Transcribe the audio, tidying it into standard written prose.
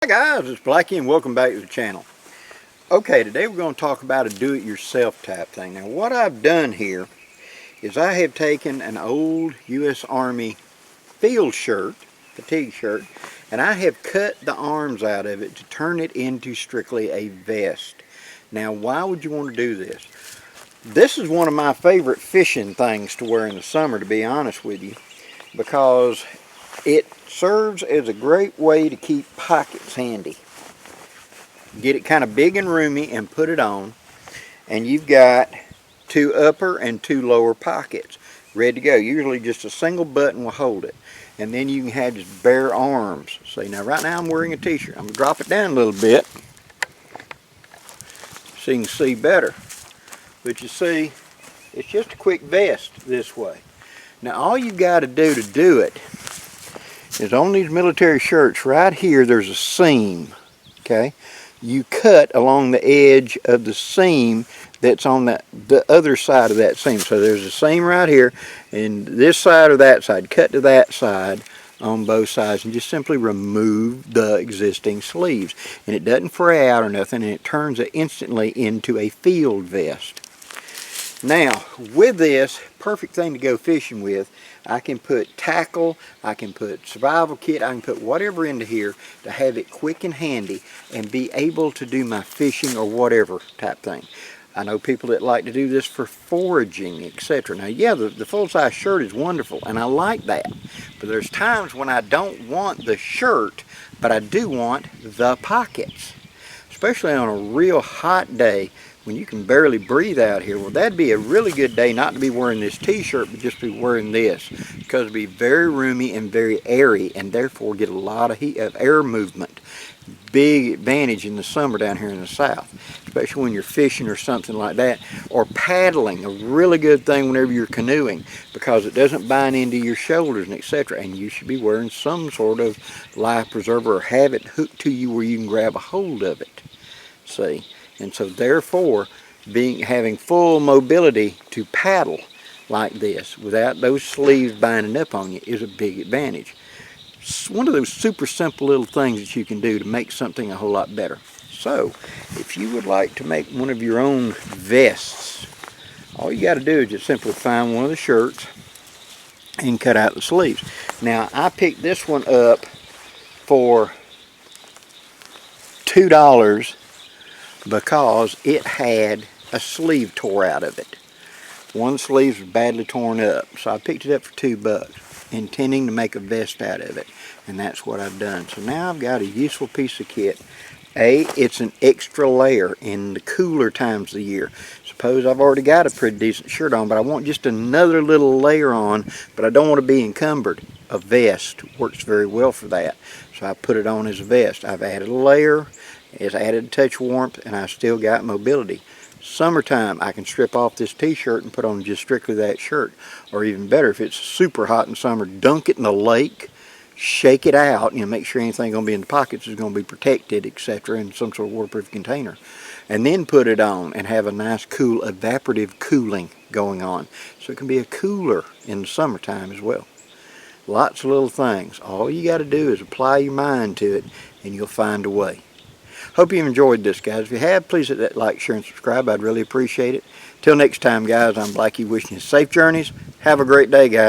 Hi guys, it's Blackie and welcome back to the channel. Okay, today we're going to talk about a do-it-yourself type thing. Now what I've done here is I have taken an old U.S. Army field shirt, fatigue shirt, and I have cut the arms out of it to turn it into strictly a vest. Now why would you want to do this? This is one of my favorite fishing things to wear in the summer, to be honest with you, because it serves as a great way to keep pockets handy. Get it kind of big and roomy and put it on, and you've got two upper and two lower pockets ready to go. Usually just a single button will hold it, and then you can have just bare arms. See, now right now I'm wearing a t-shirt. I'm going to drop it down a little bit so you can see better. But you see, it's just a quick vest this way. Now all you've got to do it is on these military shirts right here, there's a seam, okay? You cut along the edge of the seam that's on the other side of that seam. So there's a seam right here, and this side or that side, cut to that side on both sides, and just simply remove the existing sleeves. And it doesn't fray out or nothing, and it turns it instantly into a field vest. Now, with this, perfect thing to go fishing with. I can put tackle, I can put survival kit, I can put whatever into here to have it quick and handy and be able to do my fishing or whatever type thing. I know people that like to do this for foraging, etc. Now, yeah, the full-size shirt is wonderful, and I like that. But there's times when I don't want the shirt, but I do want the pockets. Especially on a real hot day when you can barely breathe out here. Well, that'd be a really good day not to be wearing this t-shirt, but just be wearing this, because it'd be very roomy and very airy, and therefore get a lot of heat, of air movement. Big advantage in the summer down here in the south, especially when you're fishing or something like that, or paddling. A really good thing whenever you're canoeing, because it doesn't bind into your shoulders and etc. And you should be wearing some sort of life preserver or have it hooked to you where you can grab a hold of it. See, and so therefore having full mobility to paddle like this without those sleeves binding up on you is a big advantage. It's one of those super simple little things that you can do to make something a whole lot better. So if you would like to make one of your own vests, all you got to do is just simply find one of the shirts and cut out the sleeves. Now I picked this one up for $2 because it had a sleeve tore out of it. One sleeve was badly torn up, so I picked it up for $2, intending to make a vest out of it, and that's what I've done. So now I've got a useful piece of kit. It's an extra layer in the cooler times of the year. Suppose I've already got a pretty decent shirt on, but I want just another little layer on, but I don't want to be encumbered. A vest works very well for that, so I put it on as a vest. I've added a layer, it's added a touch of warmth, and I still got mobility. Summertime, I can strip off this t-shirt and put on just strictly that shirt. Or even better, if it's super hot in summer, dunk it in the lake, shake it out, make sure anything going to be in the pockets is going to be protected, etc., in some sort of waterproof container. And then put it on and have a nice cool evaporative cooling going on. So it can be a cooler in the summertime as well. Lots of little things. All you got to do is apply your mind to it and you'll find a way. Hope you've enjoyed this, guys. If you have, please hit that like, share, and subscribe. I'd really appreciate it. Till next time, guys, I'm Blackie wishing you safe journeys. Have a great day, guys.